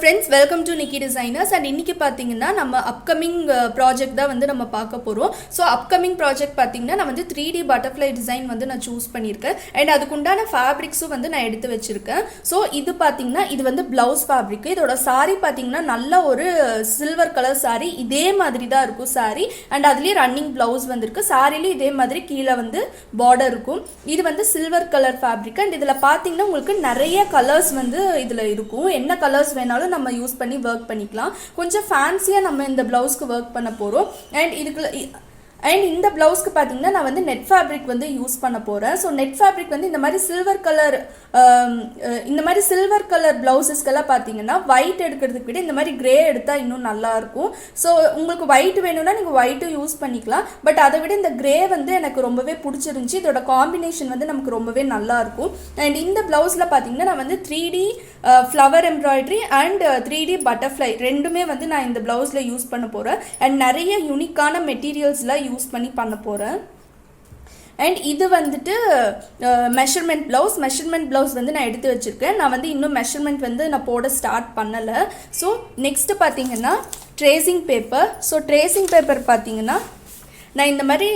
friends, welcome to nikidesigners and இன்னைக்கு பாத்தீங்கன்னா நம்ம upcoming project தான் வந்து நம்ம பார்க்க போறோம். So upcoming project பாத்தீங்கன்னா நான் வந்து 3D butterfly design வந்து நான் choose பண்ணிருக்கேன் and அதுக்குண்டான fabricsம் வந்து நான் எடுத்து வச்சிருக்கேன். So இது பாத்தீங்கன்னா இது வந்து blouse fabric. இதோட saree பாத்தீங்கன்னா நல்ல ஒரு silver color saree. இதே மாதிரி தான் இருக்கும் saree and அதுலயே running blouse வந்திருக்கு. சாரியில இதே மாதிரி கீழ வந்து border இருக்கும். இது வந்து silver color fabric and இதுல பாத்தீங்கன்னா உங்களுக்கு நிறைய கலர்ஸ் வந்து இதுல இருக்கும். என்ன கலர்ஸ் வேணாலும் நம்ம யூஸ் பண்ணி வர்க் பண்ணிக்கலாம். கொஞ்சம் ஃபேன்சியா நம்ம இந்த ப்ளவுஸ்க்கு வர்க் பண்ண போறோம். அண்ட் இந்த ப்ளவுஸ்க்கு பார்த்தீங்கன்னா நான் வந்து நெட் ஃபேப்ரிக் வந்து யூஸ் பண்ண போகிறேன். ஸோ நெட் ஃபேப்ரிக் வந்து இந்த மாதிரி சில்வர் கலர் ப்ளவுசஸ்க்கெல்லாம் பார்த்தீங்கன்னா ஒயிட் எடுக்கிறதுக்கு விட இந்த மாதிரி கிரே எடுத்தால் இன்னும் நல்லாயிருக்கும். ஸோ உங்களுக்கு ஒயிட் வேணும்னா நீங்கள் ஒயிட்டும் யூஸ் பண்ணிக்கலாம். பட் அதை விட இந்த கிரே வந்து எனக்கு ரொம்பவே பிடிச்சிருந்துச்சி. இதோட காம்பினேஷன் வந்து நமக்கு ரொம்பவே நல்லாயிருக்கும். அண்ட் இந்த ப்ளவுஸில் பார்த்தீங்கன்னா நான் வந்து 3D flower embroidery and 3D butterfly ரெண்டுமே வந்து நான் இந்த ப்ளவுஸில் யூஸ் பண்ண போகிறேன். அண்ட் நிறைய யூனிக்கான மெட்டீரியல்ஸ்லாம் யூஸ் பண்ணி பண்ண போகிறேன். அண்ட் இது வந்துட்டு மெஷர்மெண்ட் ப்ளவுஸ் வந்து நான் எடுத்து வச்சுருக்கேன். நான் வந்து இன்னும் மெஷர்மெண்ட் வந்து நான் போட ஸ்டார்ட் பண்ணலை. ஸோ நெக்ஸ்ட்டு பார்த்தீங்கன்னா tracing paper. So tracing paper பார்த்தீங்கன்னா நான் இந்த மாதிரி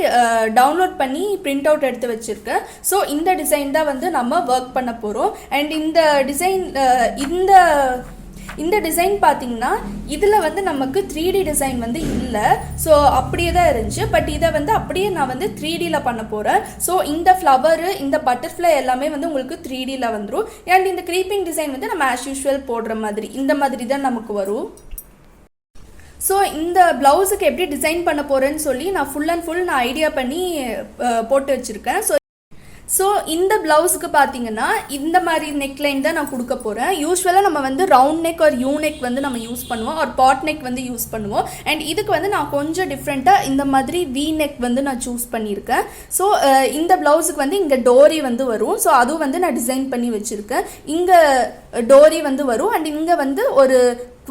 டவுன்லோட் பண்ணி பிரிண்ட் அவுட் எடுத்து வச்சுருக்கேன். ஸோ இந்த டிசைன் தான் வந்து நம்ம ஒர்க் பண்ண போகிறோம். அண்ட் இந்த டிசைன் பார்த்தீங்கன்னா இதில் வந்து நமக்கு 3D டிசைன் வந்து இல்லை. ஸோ அப்படியே தான் இருந்துச்சு. பட் இதை வந்து அப்படியே நான் வந்து 3Dயில் பண்ண போகிறேன். ஸோ இந்த ஃப்ளவரு இந்த பட்டர்ஃப்ளை எல்லாமே வந்து உங்களுக்கு 3Dயில் வந்துடும். அண்ட் இந்த க்ரீப்பிங் டிசைன் வந்து நம்ம ஆஸ் யூஷுவல் போடுற மாதிரி இந்த மாதிரி தான் நமக்கு வரும். ஸோ இந்த ப்ளவுஸுக்கு எப்படி டிசைன் பண்ண போகிறேன்னு சொல்லி நான் ஃபுல் அண்ட் ஃபுல் நான் ஐடியா பண்ணி போட்டு வச்சுருக்கேன். ஸோ இந்த ப்ளவுஸுக்கு பார்த்தீங்கன்னா இந்த மாதிரி நெக்லைன் தான் நான் கொடுக்க போகிறேன். யூஸ்வலாக நம்ம வந்து ரவுண்ட் நெக் ஒரு யூ நெக் வந்து நம்ம யூஸ் பண்ணுவோம், ஒரு பாட் நெக் வந்து யூஸ் பண்ணுவோம். அண்ட் இதுக்கு வந்து நான் கொஞ்சம் டிஃப்ரெண்ட்டாக இந்த மாதிரி வி நெக் வந்து நான் சூஸ் பண்ணியிருக்கேன். ஸோ இந்த ப்ளவுஸுக்கு வந்து இங்கே டோரி வந்து வரும். ஸோ அதுவும் வந்து நான் டிசைன் பண்ணி வச்சுருக்கேன். இங்கே டோரி வந்து வரும் அண்ட் இங்கே வந்து ஒரு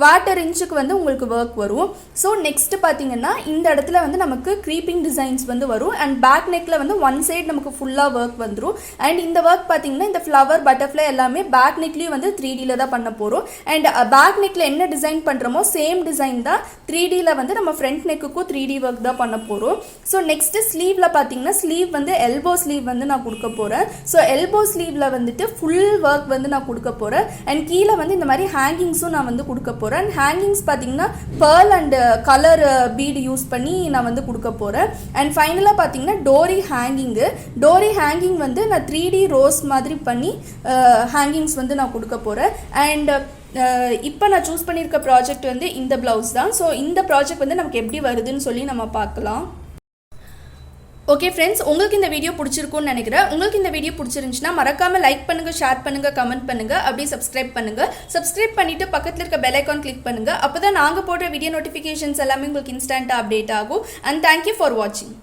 1/4 இன்ச்சுக்கு வந்து உங்களுக்கு ஒர்க் வரும். ஸோ நெக்ஸ்ட்டு பார்த்தீங்கன்னா இந்த இடத்துல வந்து நமக்கு க்ரீப்பிங் டிசைன்ஸ் வந்து வரும். அண்ட் பேக் நெக்கில் வந்து ஒன் சைடு நமக்கு ஃபுல்லாக ஒர்க் வந்துடும். அண்ட் இந்த ஒர்க் பார்த்தீங்கன்னா இந்த ஃப்ளவர் பட்டர்ஃப்ளை எல்லாமே பேக் நெக்லேயும் வந்து 3Dயில் தான் பண்ண போகிறோம். அண்ட் பேக் நெக்கில் என்ன டிசைன் பண்ணுறோமோ சேம் டிசைன் தான் 3Dயில் வந்து நம்ம ஃப்ரண்ட் நெக்குக்கும் 3D ஒர்க் தான் பண்ண போகிறோம். ஸோ நெக்ஸ்ட்டு ஸ்லீவில் பார்த்தீங்கன்னா ஸ்லீவ் வந்து எல்போ ஸ்லீவ் வந்து நான் கொடுக்க போகிறேன். ஸோ எல்போ ஸ்லீவில் வந்துட்டு ஃபுல் ஒர்க் வந்து நான் கொடுக்க போகிறேன். அண்ட் கீழே வந்து இந்த மாதிரி ஹேங்கிங்ஸும் நான் வந்து கொடுக்க போகிறேன். அண்ட் ஹேங்கிங்ஸ் பார்த்தீங்கன்னா pearl and colour bead use பண்ணி நான் வந்து கொடுக்க போகிறேன். அண்ட் ஃபைனலாக பார்த்தீங்கன்னா டோரி ஹேங்கிங் வந்து நான் 3D ரோஸ் மாதிரி பண்ணி ஹேங்கிங்ஸ் வந்து நான் கொடுக்க போகிறேன். அண்ட் இப்போ நான் சூஸ் பண்ணியிருக்க ப்ராஜெக்ட் வந்து இந்த ப்ளவுஸ் தான். ஸோ இந்த ப்ராஜெக்ட் வந்து நமக்கு எப்படி வருதுன்னு சொல்லி நம்ம பார்க்கலாம். ஓகே ஃப்ரெண்ட்ஸ், உங்களுக்கு இந்த வீடியோ பிடிச்சிருக்கும்னு நினைக்கிறேன். உங்களுக்கு இந்த வீடியோ பிடிச்சிருந்துச்சுன்னா மறக்காமல் லைக் பண்ணுங்கள், ஷேர் பண்ணுங்கள், கமெண்ட் பண்ணுங்கள், அப்படியே சப்ஸ்கிரைப் பண்ணுங்கள். சப்ஸ்கிரைப் பண்ணிவிட்டு பக்கத்தில் இருக்க பெல் ஐக்கான் கிளிக் பண்ணுங்கள். அப்போ தான் நாங்கள் போடுற வீடியோ நோட்டிஃபிகேஷன்ஸ் எல்லாமே உங்களுக்கு இன்ஸ்டண்ட்டாக அப்டேட் ஆகும். அண்ட் தேங்க்யூ ஃபார் வாட்சிங்.